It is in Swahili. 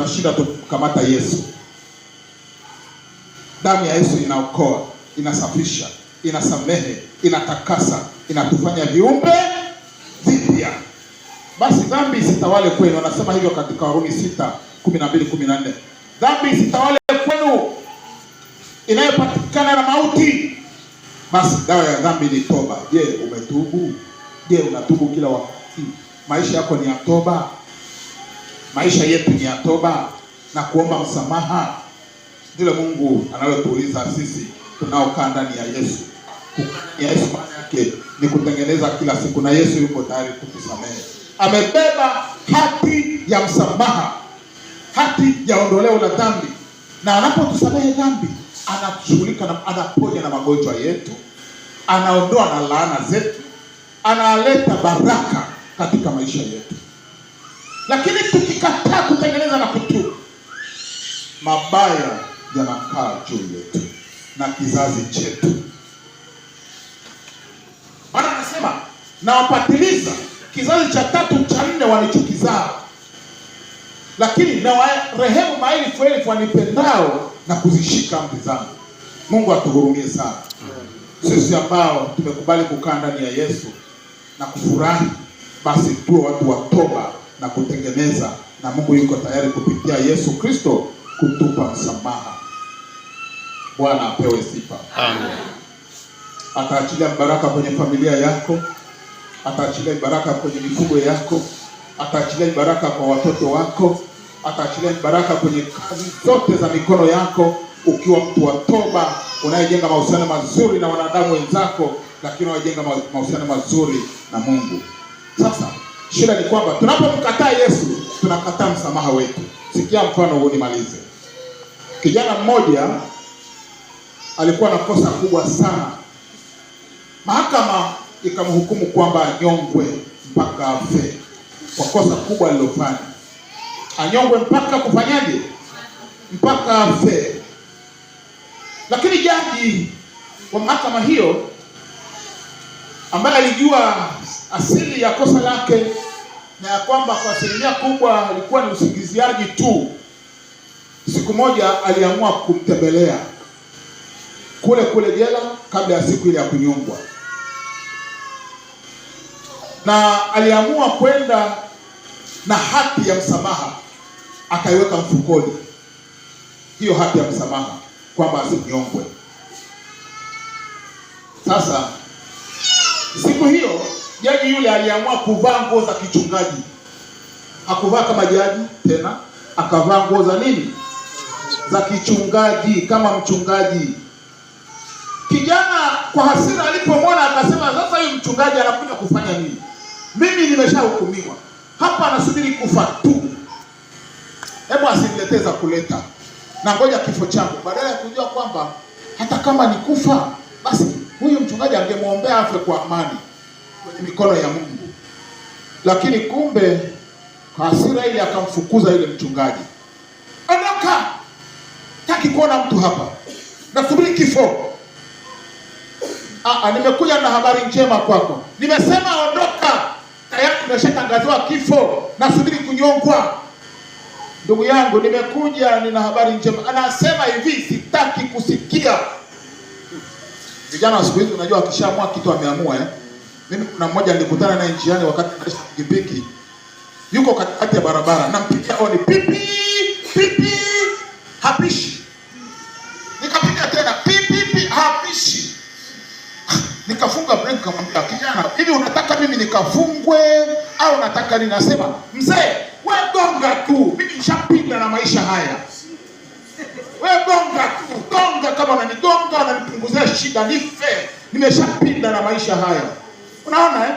tunashinda tukamata Yesu. Damu ya Yesu inaokoa, inasafisha, inasamehe, inatakasa, inatufanya viumbe vipya. Basi dhambi isitawale kwenu. Wanasema hivyo katika Warumi 6:12-14. Dhambi isitawale kwenu inayopatikana na mauti. Basi dawa ya dhambi ni toba. Je, umetubu? Je, unatubu kila wakati? Maisha yako ni ya toba? Maisha yetu ni ya toba na kuomba msamaha? Ndilo Mungu analotuuliza sisi tunaokaa ndani ya Yesu. Kukaa ya Yesu maana yake ni kutengeneza kila siku, na Yesu yuko tayari kutusamehe. Amebeba hati ya msamaha, hati ya ondoleo la dhambi, na anapotusamehe dhambi anatushughulika na anaponya na magonjwa yetu, anaondoa na laana zetu, analeta baraka katika maisha yetu. Lakini tukikataa kutengeneza na kutubu, mabaya yanakaa juu yetu na kizazi chetu. Bwana anasema nawapatiliza kizazi cha 3 cha 4 wanichukizao, lakini na rehemu maelfu elfu wanipendao na kuzishika amri zangu. Mungu atuhurumie sana. Sisi ambao tumekubali kukaa ndani ya Yesu na kufurahi, basi tuwe watu wa toba na kutengeneza, na Mungu yuko tayari kupitia Yesu Kristo kutupa msamaha. Bwana apewe sifa. Amen. Ataachilia baraka kwenye familia yako, ataachilia baraka kwenye mifugo yako, ataachilia baraka kwa watoto wako, ataachilia baraka kwenye kazi zote za mikono yako, ukiwa mtu wa toba unayejenga mahusiano mazuri na wanadamu wenzako, lakini unayejenga mahusiano mazuri na Mungu. Sasa shida ni kwamba tunapomkataa Yesu tunakataa msamaha wetu. Sikia mfano huu nimalize. Kijana mmoja alikuwa na kosa kubwa sana. Mahakama ikamhukumu kwamba anyongwe mpaka afe kwa kosa kubwa alilofanya. Anyongwe mpaka kufanyaje? Mpaka afe. Lakini jaji wa mahakama hiyo, ambaye alijua asili ya kosa lake na ya kwamba kwa asilimia kubwa alikuwa ni usingiziaji tu, siku moja aliamua kumtembelea kule jela kabla ya siku ile ya kunyongwa, na aliamua kwenda na hati ya msamaha akaiweka mfukoni, hiyo hati ya msamaha kwamba asinyongwe. Sasa siku hiyo jaji yule aliamua kuvaa nguo za kichungaji. Hakuvaa kama jaji tena, akavaa nguo za nini? Za kichungaji, kama mchungaji. Kijana kwa hasira alipomwona akasema, sasa huyu mchungaji anakuja kufanya nini? Mimi nimeshahukumiwa hapa, anasubiri kufa tu. Hebu asiniletee za kuleta, na ngoja kifo changu, badala ya kujua kwamba hata kama ni kufa, basi huyu mchungaji angemwombea afe kwa amani kwenye mikono ya Mungu. Lakini kumbe kwa hasira ile akamfukuza yule mchungaji. Ondoka, taki kuona mtu hapa, nasubiri kifo. Nimekuja na habari njema kwako. Nimesema ondoka, tayari tumeshatangaziwa kifo, nasubiri kunyongwa. Ndugu yangu, nimekuja nina habari njema. Anasema hivi, sitaki kusikia. Vijana wa siku hizi unajua akishaamua kitu ameamua. Mimi kuna mmoja nilikutana naye njiani wakati naendesha pikipiki. Yuko katikati ya barabara, nampigia honi, pipi pipi, hapishi. Nikapiga tena, pipi hapishi. Nikafunga breki, nikamwambia kijana, hivi unataka mimi nikafungwe au unataka nini? Nasema, mzee, wewe gonga tu, mimi nishapiga na maisha haya. Wewe gonga tu, gonga, kama unanigonga unanipunguzia shida nife. Nimeshapinda na maisha haya. Unaona